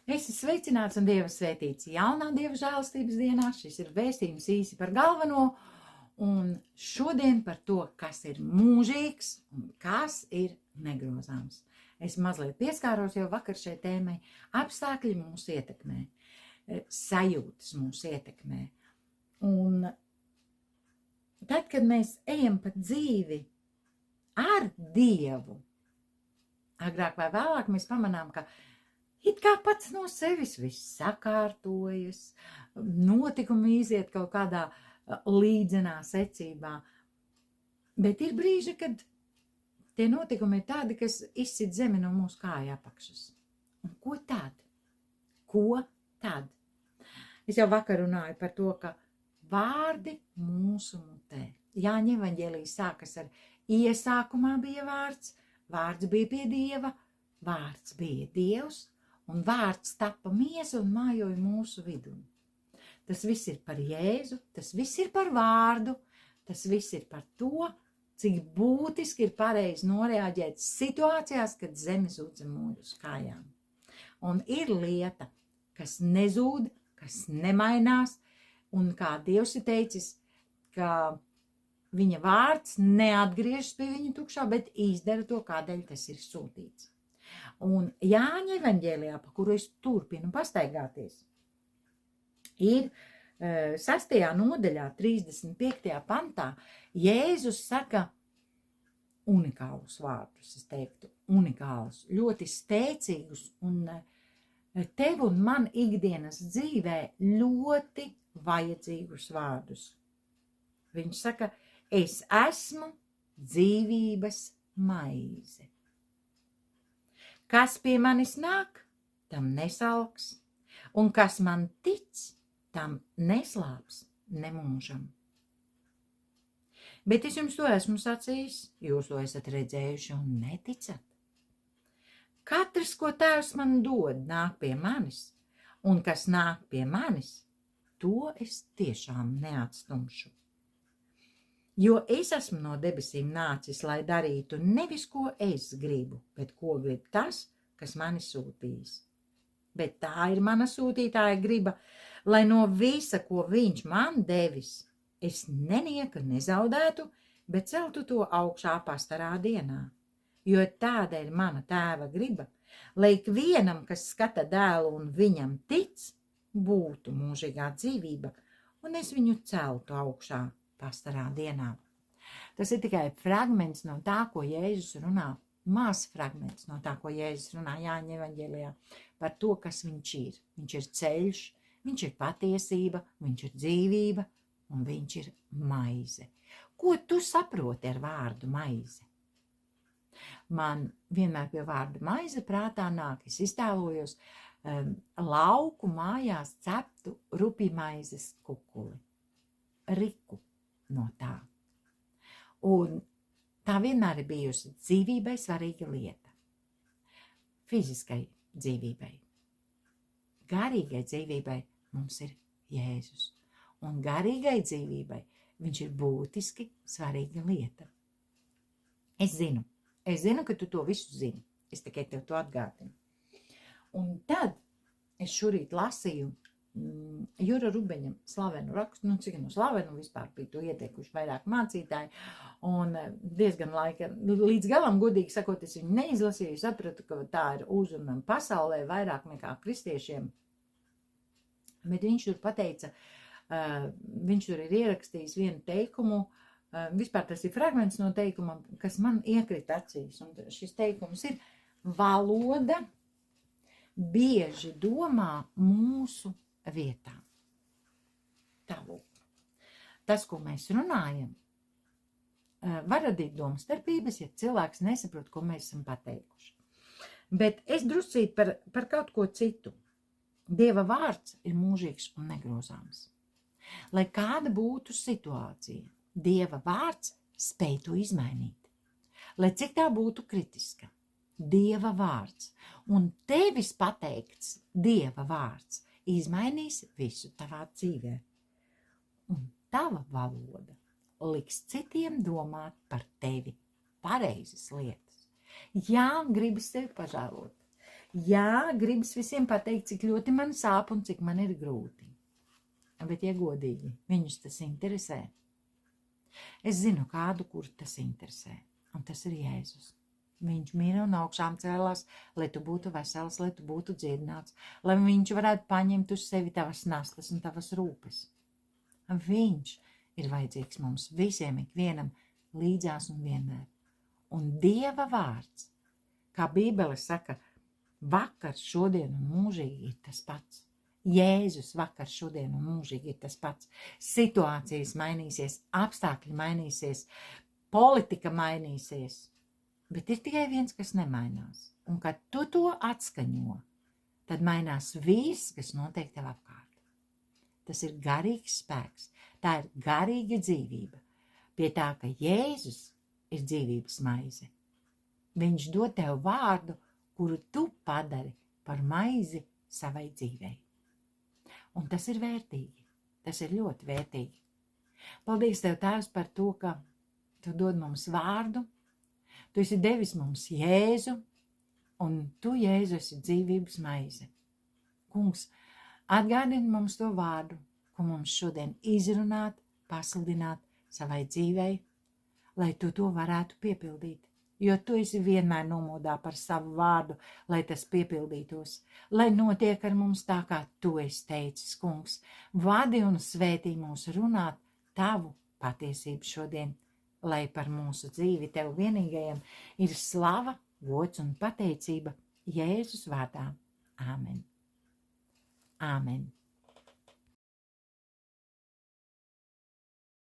Esi sveicināts un Dieva svētīts jaunā Dieva žēlastības dienā. Šis ir vēstījums īsi par galveno, un šodien par to, kas ir mūžīgs un kas ir negrozāms. Es mazliet pieskāros jau vakar šai tēmai. Apstākļi mūs ietekmē, sajūtas mūs ietekmē. Un tad, kad mēs ejam pa dzīvi ar Dievu, agrāk vai vēlāk mēs pamanām, ka it kā pats no sevis viss sakārtojas, notikumi iziet kaut kādā līdzenā secībā. Bet ir brīži, kad tie notikumi ir tādi, kas izsit zemi no mūsu kāju apakšas. Un ko tad? Ko tad? Es jau vakar runāju par to, ka vārdi mūsu mutē. Jāņa evaņģēlija sākas ar iesākumā bija vārds, vārds bija pie Dieva, vārds bija Dievs, un vārds tapa miesa un mājoja mūsu vidū. Tas viss ir par Jēzu, tas viss ir par vārdu, tas viss ir par to, cik būtiski ir pareizi noreaģēt situācijās, kad zeme zūd zem mūsu kājām. Un ir lieta, kas nezūd, kas nemainās, un kā Dievs ir teicis, ka viņa vārds neatgriežas pie viņa tukšā, bet izdara to, kādēļ tas ir sūtīts. Un Jāņa evaņģēlijā, pa kuru es turpinu pastaigāties, ir 6. nodaļā, 35. pantā, Jēzus saka unikālus vārdus, es teiktu, unikālus, ļoti spēcīgus un tev un man ikdienas dzīvē ļoti vajadzīgus vārdus. Viņš saka, es esmu dzīvības maize. Kas pie manis nāk, tam nesalks, un kas man tic, tam neslāps nemūžam. Bet es jums to esmu sacījis, jūs to esat redzējuši un neticat. Katrs, ko Tēvs man dod, nāk pie manis, un kas nāk pie manis, to es tiešām neatstumšu. Jo es esmu no debesīm nācis, lai darītu nevis, ko es gribu, bet ko grib tas, kas mani sūtījis. Bet tā ir mana sūtītāja griba, lai no visa, ko viņš man devis, es nenieka nezaudētu, bet celtu to augšā pastarā dienā. Jo tāda ir mana Tēva griba, lai ikvienam, kas skata dēlu un viņam tic, būtu mūžīgā dzīvība, un es viņu celtu augšā pastarā dienā. Tas ir tikai fragments no tā, ko Jēzus runā, maz fragments no tā, ko Jēzus runā Jāņa evaņģēlijā, par to, kas viņš ir. Viņš ir ceļš, viņš ir patiesība, viņš ir dzīvība un viņš ir maize. Ko tu saproti ar vārdu maize? Man vienmēr pie vārda maize prātā nāk, es iztēlojos lauku mājās ceptu rupjmaizes kukuli, riku no tā. Un tā vienmēr ir bijusi dzīvībai svarīga lieta. Fiziskai dzīvībai. Garīgai dzīvībai mums ir Jēzus. Un garīgai dzīvībai viņš ir būtiski svarīga lieta. Es zinu, ka tu to visu zini. Es tikai tev to atgādinu. Un tad es šorīt lasīju Jura Rubeņa slavenu rakstu, cik no slavenu vispār bija to ieteikuši vairāk mācītāji, un diezgan līdz galam, godīgi sakot, es viņu neizlasīju, sapratu, ka tā ir uzruna pasaulē vairāk nekā kristiešiem, bet viņš tur pateica, viņš tur ir ierakstījis vienu teikumu, vispār tas ir fragments no teikuma, kas man iekrita acīs, un šis teikums ir: valoda bieži domā mūsu vietā. Tālūk. Tas, ko mēs runājam, var radīt domstarpības, ja cilvēks nesaprot, ko mēs esam pateikuši. Bet es druscīt par kaut ko citu. Dieva vārds ir mūžīgs un negrozāms. Lai kāda būtu situācija, Dieva vārds spēj to izmainīt. Lai cik tā būtu kritiska, Dieva vārds un tevis pateikts Dieva vārds izmainīs visu tavā dzīvē. Un tava valoda liks citiem domāt par tevi pareizas lietas. Jā, gribas tevi pažēlot. Jā, gribas visiem pateikt, cik ļoti man sāp un cik man ir grūti. Bet, ja godīgi, viņus tas interesē. Es zinu kādu, kur tas interesē, un tas ir Jēzus. Viņš mīra un augšām cēlās, lai tu būtu vesels, lai tu būtu dziedināts, lai viņš varētu paņemt uz sevi tavas nastas un tavas rūpes. Viņš ir vajadzīgs mums visiem, ikvienam, līdzās un vienmēr. Un Dieva vārds, kā Bībele saka, vakar, šodien un mūžīgi ir tas pats. Jēzus vakar, šodien un mūžīgi ir tas pats. Situācijas mainīsies, apstākļi mainīsies, politika mainīsies, bet ir tikai viens, kas nemainās. Un kad tu to atskaņo, tad mainās viss, kas notiek tev apkārt. Tas ir garīgs spēks, tā ir garīga dzīvība. Pie tā, ka Jēzus ir dzīvības maize. Viņš dod tev vārdu, kuru tu padari par maizi savai dzīvei. Un tas ir vērtīgi, tas ir ļoti vērtīgi. Paldies Tev, Tēvs, par to, ka Tu dod mums vārdu, Tu esi devis mums Jēzu, un Tu, Jēzu, esi dzīvības maize. Kungs, atgādini mums to vārdu, ko mums šodien izrunāt, pasludināt savai dzīvei, lai Tu to varētu piepildīt. Jo Tu esi vienmēr nomodā par savu vārdu, lai tas piepildītos, lai notiek ar mums tā, kā Tu esi teicis, Kungs. Vadi un svētī mūs runāt Tavu patiesību šodien, lai par mūsu dzīvi Tev vienīgajam ir slava, gods un pateicība Jēzus vārdā. Āmen. Āmen.